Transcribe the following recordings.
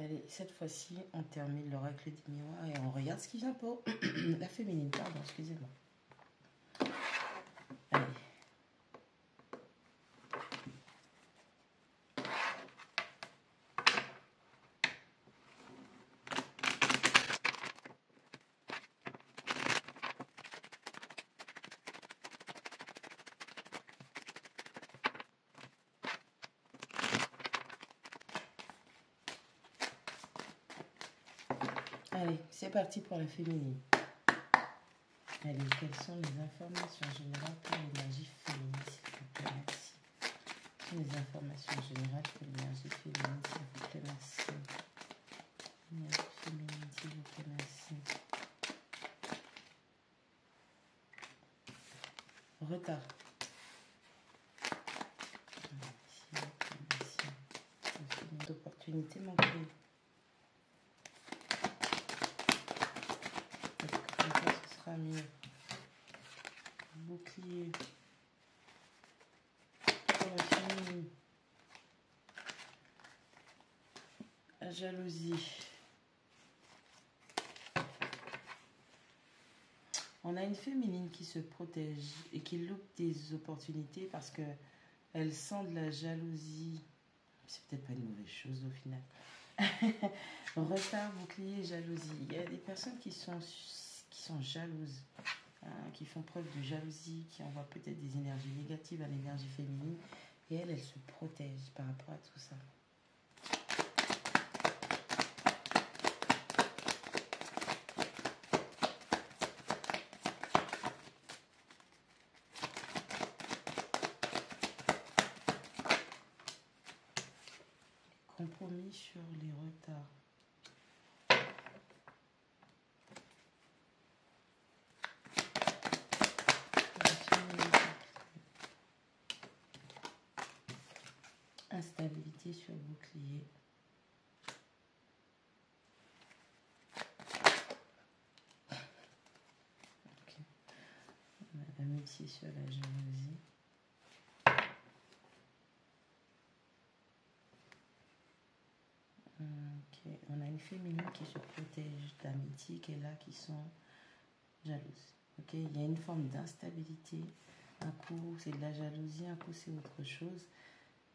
Allez, cette fois-ci, on termine l'oracle des miroirs et on regarde ce qui vient pour la féminine. Pardon, excusez-moi. Allez. Allez, c'est parti pour la féminine. Allez, quelles sont les informations générales pour l'énergie féminine, s'il vous plaît, merci. Quelles sont les informations générales pour l'énergie féminine, s'il vous plaît, merci. Énergie féminine, s'il vous plaît, merci. Retard. Merci. D'opportunités manquées. Mieux. Bouclier. La jalousie. On a une féminine qui se protège et qui loupe des opportunités parce que elle sent de la jalousie. C'est peut-être pas une mauvaise chose au final. Retard, bouclier, jalousie. Il y a des personnes qui sont jalouses, hein, qui font preuve de jalousie, qui envoient peut-être des énergies négatives à l'énergie féminine, et elle se protège par rapport à tout ça. Compromis sur les retards. Instabilité sur bouclier. Okay. On a l'amitié sur la jalousie. Okay. On a une féminine qui se protège d'amitié qui est là, qui sont jalouses. Okay. Il y a une forme d'instabilité. Un coup, c'est de la jalousie, un coup, c'est autre chose.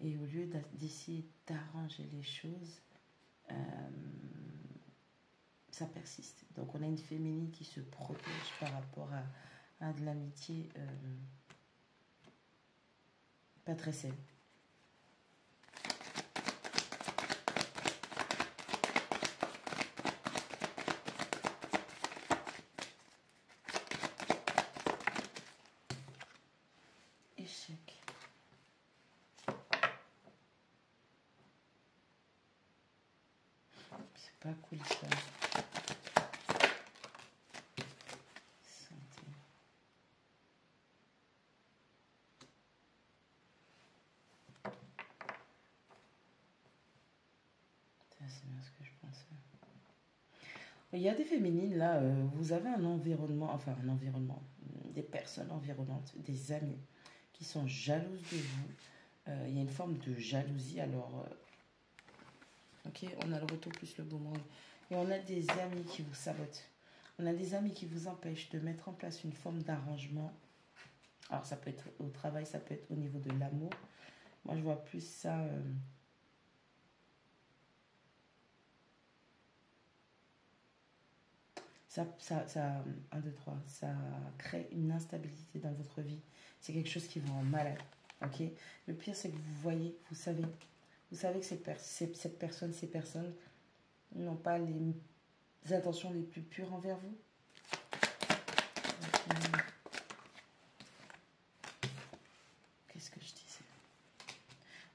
Et au lieu d'essayer d'arranger les choses, ça persiste. Donc, on a une féminine qui se protège par rapport à de l'amitié pas très saine. Échec. C'est pas cool ça. Santé. C'est bien ce que je pensais. Il y a des féminines là, vous avez un environnement, enfin un environnement, des personnes environnantes, des amis qui sont jalouses de vous. Il y a une forme de jalousie, alors... ok, on a le retour plus le boomerang. Et on a des amis qui vous sabotent. On a des amis qui vous empêchent de mettre en place une forme d'arrangement. Alors, ça peut être au travail, ça peut être au niveau de l'amour. Moi, je vois plus ça... Ça, 1, 2, 3, ça crée une instabilité dans votre vie. C'est quelque chose qui vous rend malade. Ok. Le pire, c'est que vous voyez, vous savez que cette personne, ces personnes n'ont pas les intentions les plus pures envers vous. Qu'est-ce que je disais?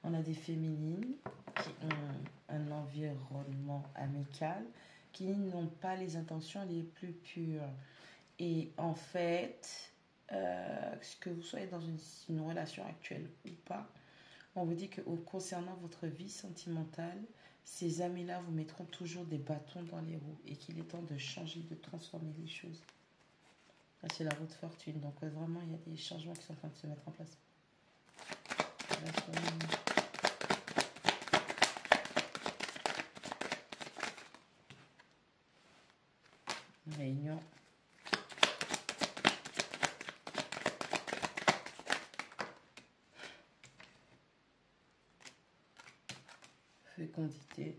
On a des féminines qui ont un environnement amical, qui n'ont pas les intentions les plus pures. Et en fait, que vous soyez dans une relation actuelle ou pas, on vous dit que concernant votre vie sentimentale, ces amis-là vous mettront toujours des bâtons dans les roues et qu'il est temps de changer, de transformer les choses. Là, c'est la roue de fortune. Donc, vraiment, il y a des changements qui sont en train de se mettre en place. Réunion. Fécondité.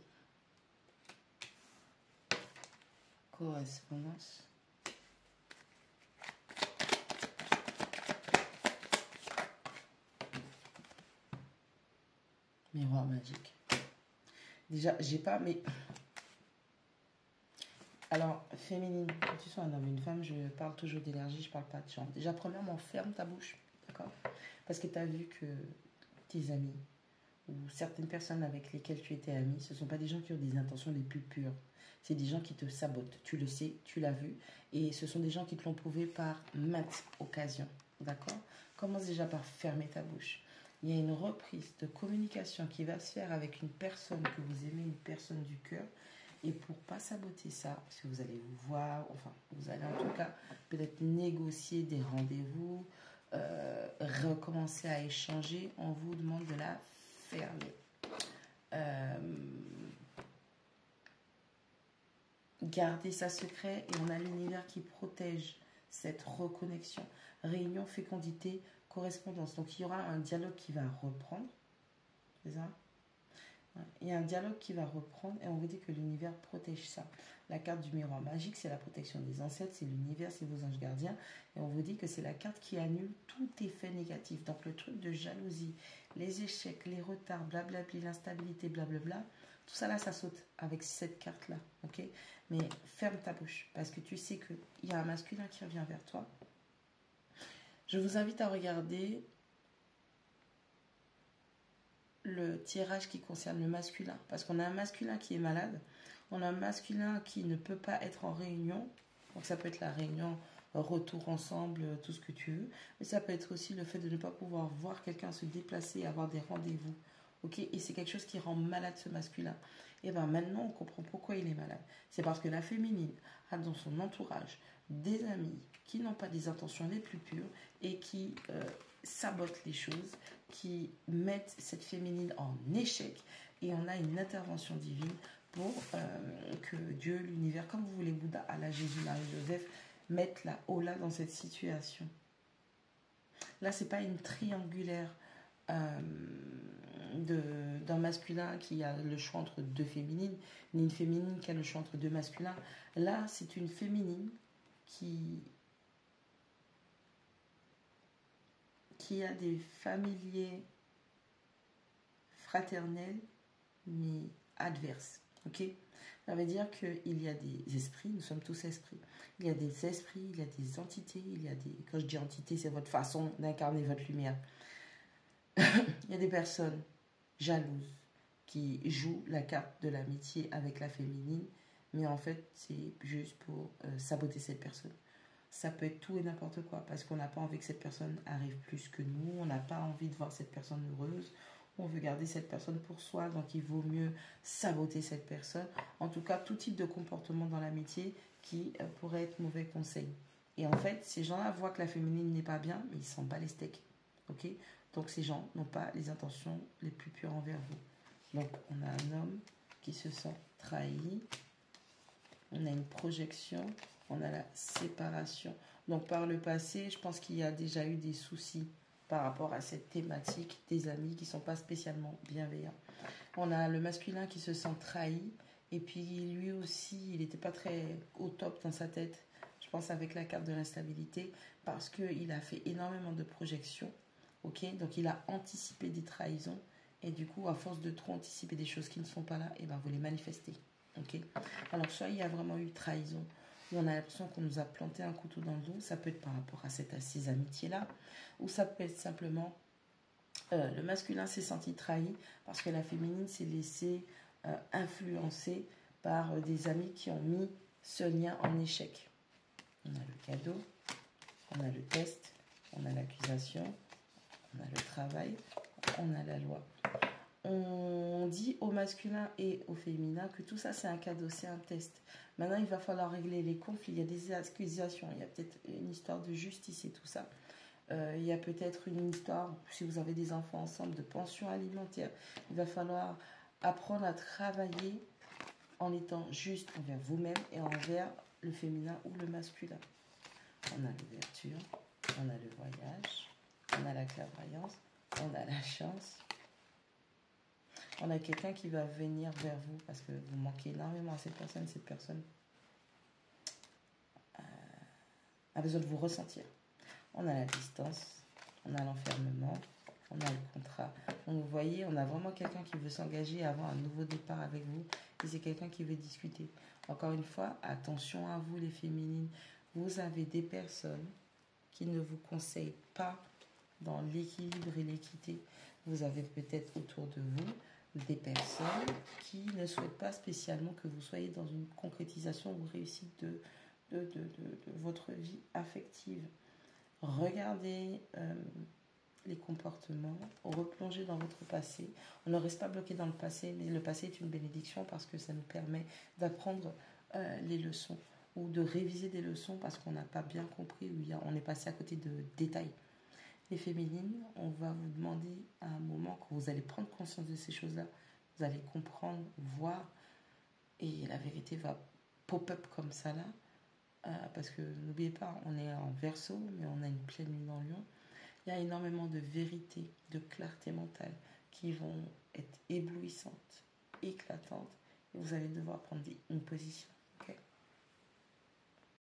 Correspondance. Miroir magique. Déjà, j'ai pas, mais... Alors, féminine, que tu sois un homme ou une femme, je parle toujours d'énergie, je parle pas de genre. Déjà, premièrement, ferme ta bouche, d'accord? Parce que tu as vu que tes amis ou certaines personnes avec lesquelles tu étais amie, ce ne sont pas des gens qui ont des intentions les plus pures. C'est des gens qui te sabotent. Tu le sais, tu l'as vu. Et ce sont des gens qui te l'ont prouvé par maintes occasions, d'accord? Commence déjà par fermer ta bouche. Il y a une reprise de communication qui va se faire avec une personne que vous aimez, une personne du cœur. Et pour ne pas saboter ça, parce que vous allez vous voir, enfin, vous allez en tout cas peut-être négocier des rendez-vous, recommencer à échanger, on vous demande de la fermer. Garder ça secret et on a l'univers qui protège cette reconnexion. Réunion, fécondité, correspondance. Donc il y aura un dialogue qui va reprendre. C'est ça? Il y a un dialogue qui va reprendre et on vous dit que l'univers protège ça. La carte du miroir magique, c'est la protection des ancêtres, c'est l'univers, c'est vos anges gardiens. Et on vous dit que c'est la carte qui annule tout effet négatif. Donc le truc de jalousie, les échecs, les retards, blablabla, l'instabilité, blablabla, tout ça là, ça saute avec cette carte-là. Ok? Mais ferme ta bouche parce que tu sais qu'il y a un masculin qui revient vers toi. Je vous invite à regarder le tirage qui concerne le masculin. Parce qu'on a un masculin qui est malade. On a un masculin qui ne peut pas être en réunion. Donc ça peut être la réunion, retour ensemble, tout ce que tu veux. Mais ça peut être aussi le fait de ne pas pouvoir voir quelqu'un se déplacer, avoir des rendez-vous. Ok? Et c'est quelque chose qui rend malade ce masculin. Et bien maintenant, on comprend pourquoi il est malade. C'est parce que la féminine a dans son entourage des amis qui n'ont pas des intentions les plus pures et qui sabotent les choses, qui mettent cette féminine en échec. Et on a une intervention divine pour que Dieu, l'univers, comme vous voulez, Bouddha, Allah, Jésus, Marie, Joseph, mettent la Ola dans cette situation. Là, c'est pas une triangulaire d'un masculin qui a le choix entre deux féminines, ni une féminine qui a le choix entre deux masculins. Là, c'est une féminine qui a des familiers fraternels, mais adverses. Ok? Ça veut dire qu'il y a des esprits, nous sommes tous esprits. Il y a des esprits, il y a des entités, il y a des... Quand je dis entité, c'est votre façon d'incarner votre lumière. Il y a des personnes jalouses qui jouent la carte de l'amitié avec la féminine, mais en fait, c'est juste pour saboter cette personne. Ça peut être tout et n'importe quoi, parce qu'on n'a pas envie que cette personne arrive plus que nous, on n'a pas envie de voir cette personne heureuse, on veut garder cette personne pour soi, donc il vaut mieux saboter cette personne. En tout cas, tout type de comportement dans l'amitié qui pourrait être mauvais conseil. Et en fait, ces gens-là voient que la féminine n'est pas bien, mais ils s'en battent les steaks. Ok? Donc ces gens n'ont pas les intentions les plus pures envers vous. Donc on a un homme qui se sent trahi, on a une projection, on a la séparation. Donc par le passé, je pense qu'il y a déjà eu des soucis par rapport à cette thématique des amis qui ne sont pas spécialement bienveillants. On a le masculin qui se sent trahi et puis lui aussi, il n'était pas très au top dans sa tête, je pense avec la carte de l'instabilité, parce qu'il a fait énormément de projections. Ok, donc il a anticipé des trahisons et du coup, à force de trop anticiper des choses qui ne sont pas là, et ben vous les manifestez. Ok, alors soit il y a vraiment eu trahison, où on a l'impression qu'on nous a planté un couteau dans le dos, ça peut être par rapport à ces amitiés-là, ou ça peut être simplement le masculin s'est senti trahi parce que la féminine s'est laissée influencer par des amis qui ont mis ce lien en échec. On a le cadeau, on a le test, on a l'accusation, on a le travail, on a la loi. On dit au masculin et au féminin que tout ça c'est un cadeau, c'est un test. Maintenant il va falloir régler les conflits, il y a des accusations, il y a peut-être une histoire de justice et tout ça. Il y a peut-être une histoire, si vous avez des enfants ensemble, de pension alimentaire. Il va falloir apprendre à travailler en étant juste envers vous-même et envers le féminin ou le masculin. On a l'ouverture, on a le voyage, on a la clairvoyance, on a la chance. On a quelqu'un qui va venir vers vous parce que vous manquez énormément à cette personne. Cette personne a besoin de vous ressentir. On a la distance, on a l'enfermement, on a le contrat. Donc vous voyez, on a vraiment quelqu'un qui veut s'engager et avoir un nouveau départ avec vous. Et c'est quelqu'un qui veut discuter. Encore une fois, attention à vous les féminines. Vous avez des personnes qui ne vous conseillent pas dans l'équilibre et l'équité. Vous avez peut-être autour de vous des personnes qui ne souhaitent pas spécialement que vous soyez dans une concrétisation ou réussite de votre vie affective. Regardez les comportements, replongez dans votre passé. On ne reste pas bloqué dans le passé, mais le passé est une bénédiction parce que ça nous permet d'apprendre les leçons ou de réviser des leçons parce qu'on n'a pas bien compris ou on est passé à côté de détails. Les féminines, on va vous demander à un moment que vous allez prendre conscience de ces choses-là, vous allez comprendre, voir, et la vérité va pop-up comme ça là, parce que n'oubliez pas, on est en Verseau, mais on a une pleine lune en Lion. Il y a énormément de vérité, de clarté mentale qui vont être éblouissantes, éclatantes, et vous allez devoir prendre une position. Okay?